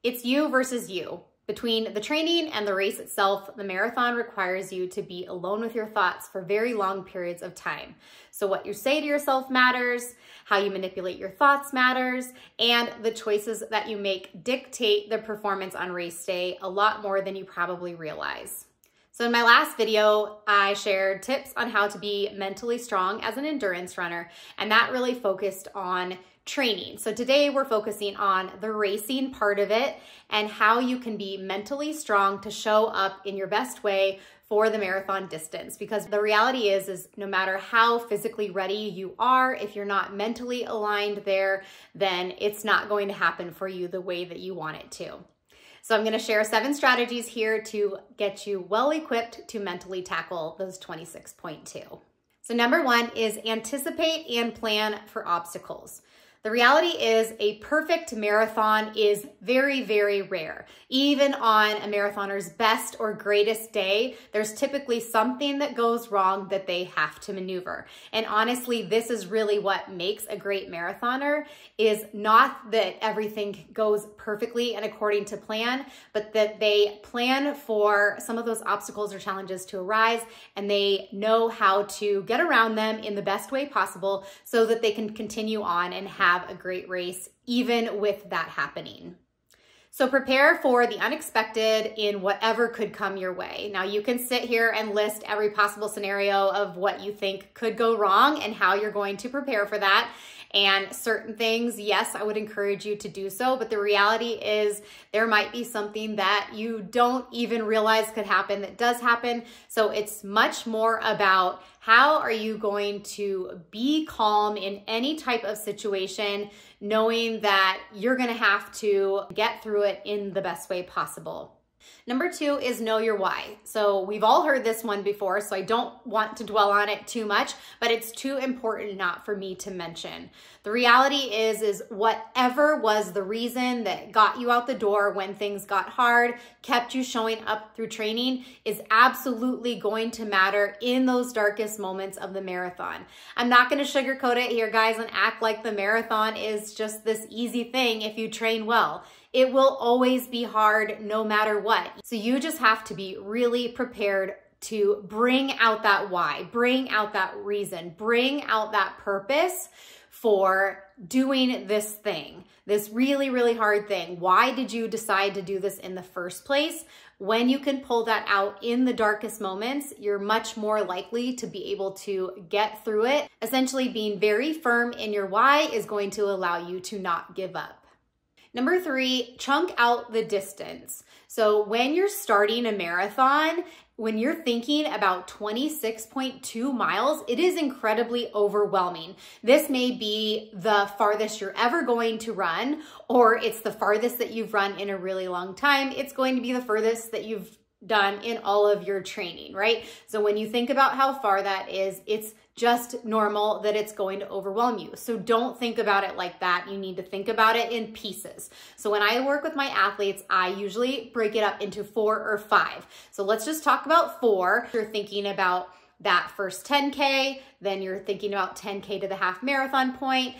It's you versus you. Between the training and the race itself, the marathon requires you to be alone with your thoughts for very long periods of time. So what you say to yourself matters, how you manipulate your thoughts matters, and the choices that you make dictate the performance on race day a lot more than you probably realize. So in my last video, I shared tips on how to be mentally strong as an endurance runner, and that really focused on training. So today we're focusing on the racing part of it and how you can be mentally strong to show up in your best way for the marathon distance. Because the reality is no matter how physically ready you are, if you're not mentally aligned there, then it's not going to happen for you the way that you want it to. So I'm going to share 7 strategies here to get you well equipped to mentally tackle those 26.2. So number 1 is anticipate and plan for obstacles. The reality is a perfect marathon is very, very rare. Even on a marathoner's best or greatest day, there's typically something that goes wrong that they have to maneuver. And honestly, this is really what makes a great marathoner, is not that everything goes perfectly and according to plan, but that they plan for some of those obstacles or challenges to arise, and they know how to get around them in the best way possible so that they can continue on and have a great race even with that happening. So prepare for the unexpected in whatever could come your way. Now you can sit here and list every possible scenario of what you think could go wrong and how you're going to prepare for that. And certain things, yes, I would encourage you to do so, but the reality is there might be something that you don't even realize could happen that does happen. So it's much more about how are you going to be calm in any type of situation, knowing that you're going to have to get through it in the best way possible. Number 2 is know your why. So we've all heard this one before, so I don't want to dwell on it too much, but it's too important not for me to mention. The reality is whatever was the reason that got you out the door when things got hard, kept you showing up through training, is absolutely going to matter in those darkest moments of the marathon. I'm not going to sugarcoat it here, guys, and act like the marathon is just this easy thing if you train well. It will always be hard no matter what. So you just have to be really prepared to bring out that why, bring out that reason, bring out that purpose for doing this thing, this really, really hard thing. Why did you decide to do this in the first place? When you can pull that out in the darkest moments, you're much more likely to be able to get through it. Essentially, being very firm in your why is going to allow you to not give up. Number 3, chunk out the distance. So when you're starting a marathon, when you're thinking about 26.2 miles, it is incredibly overwhelming. This may be the farthest you're ever going to run, or it's the farthest that you've run in a really long time. It's going to be the furthest that you've done in all of your training, right? So when you think about how far that is, it's just normal that it's going to overwhelm you. So don't think about it like that. You need to think about it in pieces. So when I work with my athletes, I usually break it up into 4 or 5. So let's just talk about 4. You're thinking about that first 10K, then you're thinking about 10K to the half marathon point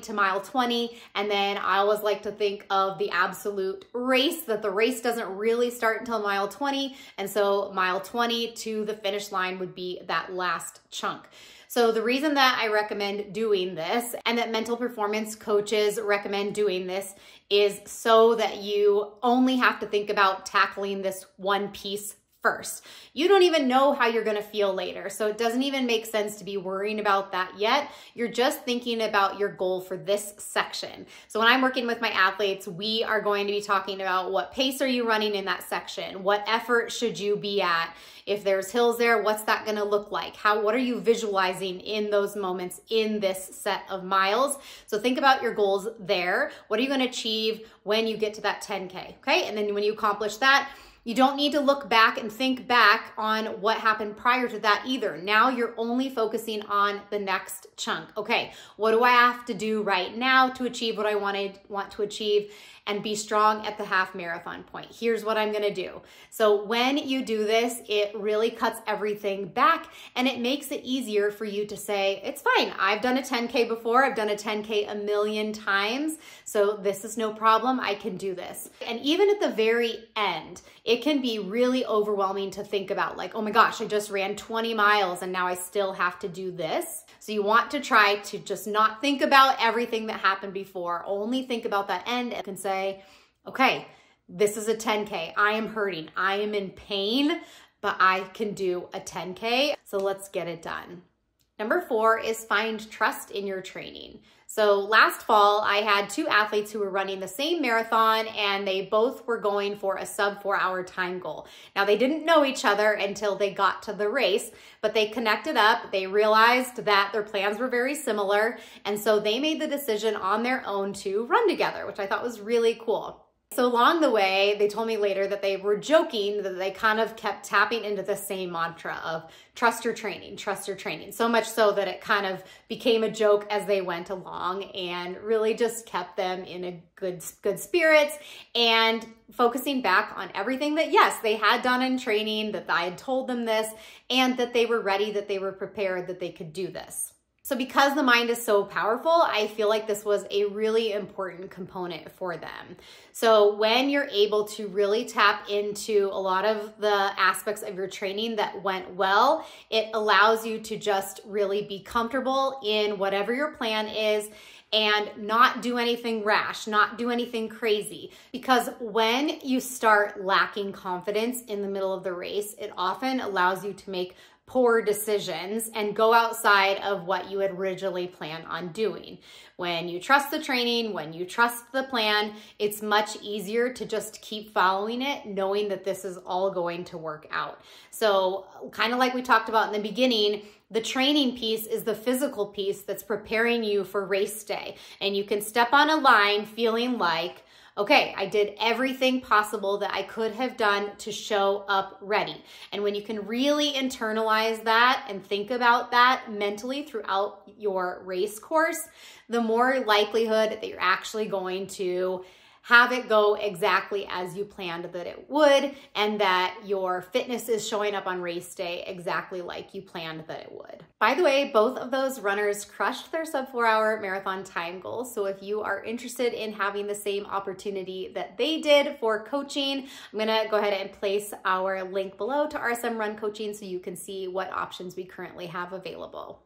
to mile 20, and then I always like to think of the absolute race, that the race doesn't really start until mile 20, and so mile 20 to the finish line would be that last chunk. So the reason that I recommend doing this, and that mental performance coaches recommend doing this, is so that you only have to think about tackling this one piece first. You don't even know how you're going to feel later, so it doesn't even make sense to be worrying about that yet. You're just thinking about your goal for this section. So when I'm working with my athletes, we are going to be talking about what pace are you running in that section? What effort should you be at? If there's hills there, what's that going to look like? What are you visualizing in those moments in this set of miles? So think about your goals there. What are you going to achieve when you get to that 10K? Okay, and then when you accomplish that, you don't need to look back and think back on what happened prior to that either. Now you're only focusing on the next chunk. Okay, what do I have to do right now to achieve what I want to achieve? and be strong at the half marathon point. Here's what I'm gonna do. So when you do this, it really cuts everything back and it makes it easier for you to say, it's fine. I've done a 10K before. I've done a 10K a million times. So this is no problem. I can do this. And even at the very end, it can be really overwhelming to think about, like, oh my gosh, I just ran 20 miles and now I still have to do this. So you want to try to just not think about everything that happened before, only think about that end and can say, okay, this is a 10K. I am hurting. I am in pain, but I can do a 10K. So let's get it done. Number 4 is find trust in your training. So last fall, I had 2 athletes who were running the same marathon and they both were going for a sub 4-hour time goal. Now they didn't know each other until they got to the race, but they connected up. They realized that their plans were very similar. And so they made the decision on their own to run together, which I thought was really cool. So along the way, they told me later that they were joking that they kind of kept tapping into the same mantra of trust your training, trust your training. So much so that it kind of became a joke as they went along and really just kept them in a good spirits and focusing back on everything that, yes, they had done in training, that I had told them this, and that they were ready, that they were prepared, that they could do this. So because the mind is so powerful, I feel like this was a really important component for them. So when you're able to really tap into a lot of the aspects of your training that went well, it allows you to just really be comfortable in whatever your plan is and not do anything rash, not do anything crazy. Because when you start lacking confidence in the middle of the race, it often allows you to make poor decisions and go outside of what you had originally planned on doing. When you trust the training, when you trust the plan, it's much easier to just keep following it, knowing that this is all going to work out. So kind of like we talked about in the beginning, the training piece is the physical piece that's preparing you for race day. And you can step on a line feeling like, okay, I did everything possible that I could have done to show up ready. And when you can really internalize that and think about that mentally throughout your race course, the more likelihood that you're actually going to have it go exactly as you planned that it would, and that your fitness is showing up on race day exactly like you planned that it would. By the way, both of those runners crushed their sub 4-hour marathon time goals. So if you are interested in having the same opportunity that they did for coaching, I'm gonna go ahead and place our link below to RSM Run Coaching so you can see what options we currently have available.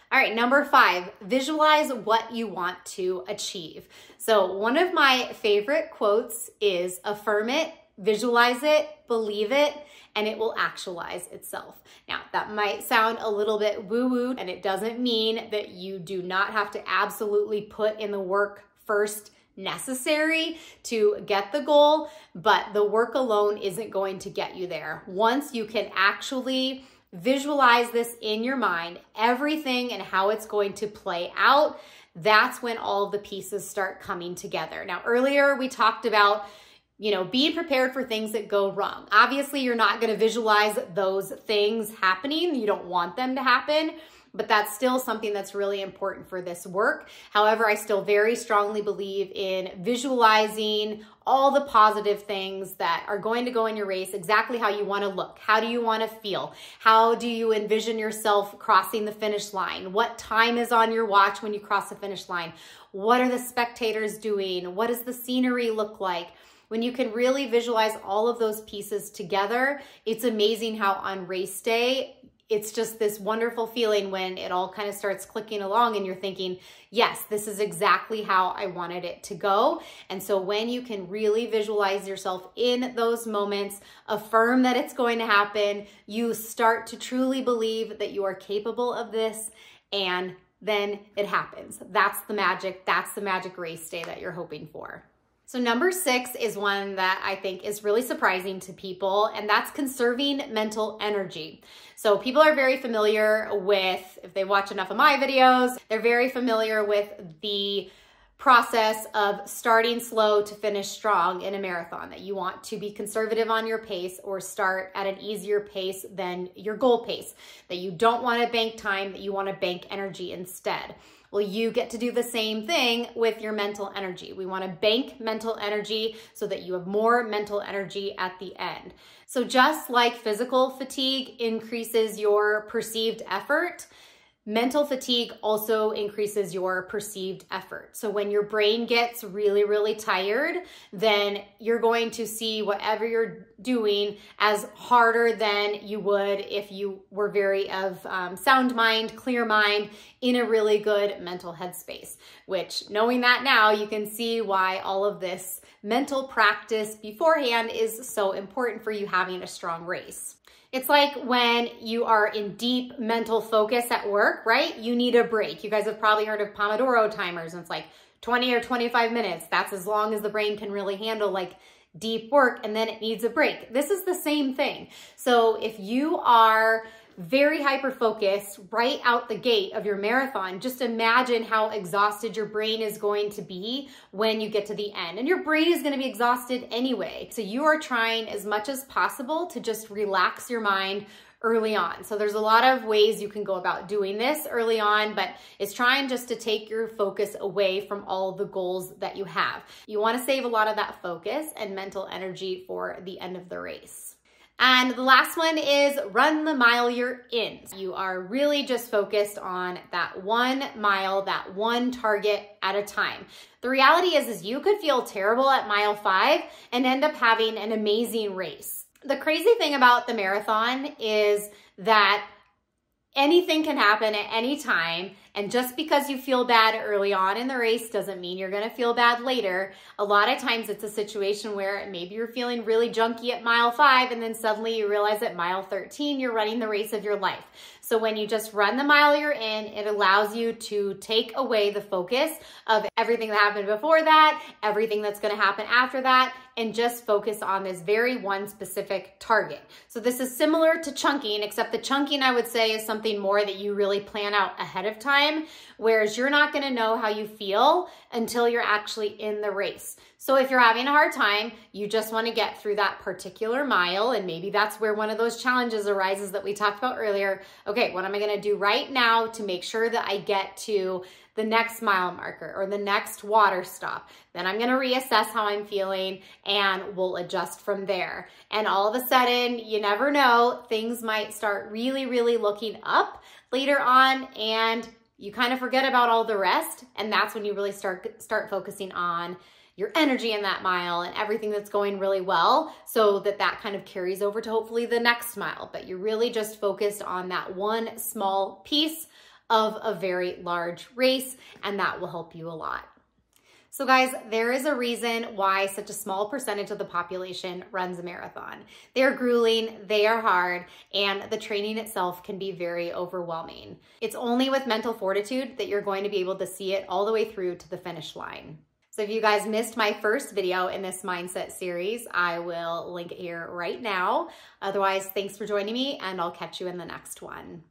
All right, number 5, visualize what you want to achieve. So one of my favorite quotes is affirm it, visualize it, believe it, and it will actualize itself. Now, that might sound a little bit woo-woo, and it doesn't mean that you do not have to absolutely put in the work first necessary to get the goal, but the work alone isn't going to get you there. Once you can actually visualize this in your mind, everything and how it's going to play out, that's when all of the pieces start coming together. Now, earlier we talked about, being prepared for things that go wrong. Obviously, you're not going to visualize those things happening. You don't want them to happen, but that's still something that's really important for this work. However, I still very strongly believe in visualizing all the positive things that are going to go in your race, exactly how you want to look. How do you want to feel? How do you envision yourself crossing the finish line? What time is on your watch when you cross the finish line? What are the spectators doing? What does the scenery look like? When you can really visualize all of those pieces together, it's amazing how on race day, it's just this wonderful feeling when it all kind of starts clicking along and you're thinking, yes, this is exactly how I wanted it to go. And so when you can really visualize yourself in those moments, affirm that it's going to happen, you start to truly believe that you are capable of this, and then it happens. That's the magic race day that you're hoping for. So number 6 is one that I think is really surprising to people, and that's conserving mental energy. So people are very familiar with, if they watch enough of my videos, they're very familiar with the process of starting slow to finish strong in a marathon, that you want to be conservative on your pace or start at an easier pace than your goal pace, that you don't want to bank time, that you want to bank energy instead. Well, you get to do the same thing with your mental energy. We want to bank mental energy so that you have more mental energy at the end. So just like physical fatigue increases your perceived effort, mental fatigue also increases your perceived effort. So when your brain gets really, really tired, then you're going to see whatever you're doing as harder than you would if you were very of sound mind, clear mind, in a really good mental headspace, which knowing that now, you can see why all of this mental practice beforehand is so important for you having a strong race. It's like when you are in deep mental focus at work, right? You need a break. You guys have probably heard of Pomodoro timers, and it's like 20 or 25 minutes. That's as long as the brain can really handle like deep work, and then it needs a break. This is the same thing. So if you are very hyper-focused right out the gate of your marathon, just imagine how exhausted your brain is going to be when you get to the end. And your brain is going to be exhausted anyway. So you are trying as much as possible to just relax your mind early on. So there's a lot of ways you can go about doing this early on, but it's trying just to take your focus away from all the goals that you have. You want to save a lot of that focus and mental energy for the end of the race. And the last one is run the mile you're in. You are really just focused on that 1 mile, that one target at a time. The reality is you could feel terrible at mile 5 and end up having an amazing race. The crazy thing about the marathon is that anything can happen at any time. And just because you feel bad early on in the race doesn't mean you're going to feel bad later. A lot of times it's a situation where maybe you're feeling really junky at mile 5 and then suddenly you realize at mile 13 you're running the race of your life. So when you just run the mile you're in, it allows you to take away the focus of everything that happened before that, everything that's going to happen after that, and just focus on this very one specific target. So this is similar to chunking, except the chunking I would say is something more that you really plan out ahead of time, whereas you're not going to know how you feel until you're actually in the race. So if you're having a hard time, you just want to get through that particular mile, and maybe that's where one of those challenges arises that we talked about earlier. Okay, what am I going to do right now to make sure that I get to the next mile marker or the next water stop? Then I'm going to reassess how I'm feeling and we'll adjust from there. And all of a sudden, you never know, things might start really, really looking up later on, and you kind of forget about all the rest. And that's when you really start focusing on your energy in that mile and everything that's going really well, so that that kind of carries over to hopefully the next mile. But you're really just focused on that one small piece of a very large race, and that will help you a lot. So guys, there is a reason why such a small percentage of the population runs a marathon. They're grueling, they are hard, and the training itself can be very overwhelming. It's only with mental fortitude that you're going to be able to see it all the way through to the finish line. So if you guys missed my first video in this mindset series, I will link it here right now. Otherwise, thanks for joining me, and I'll catch you in the next one.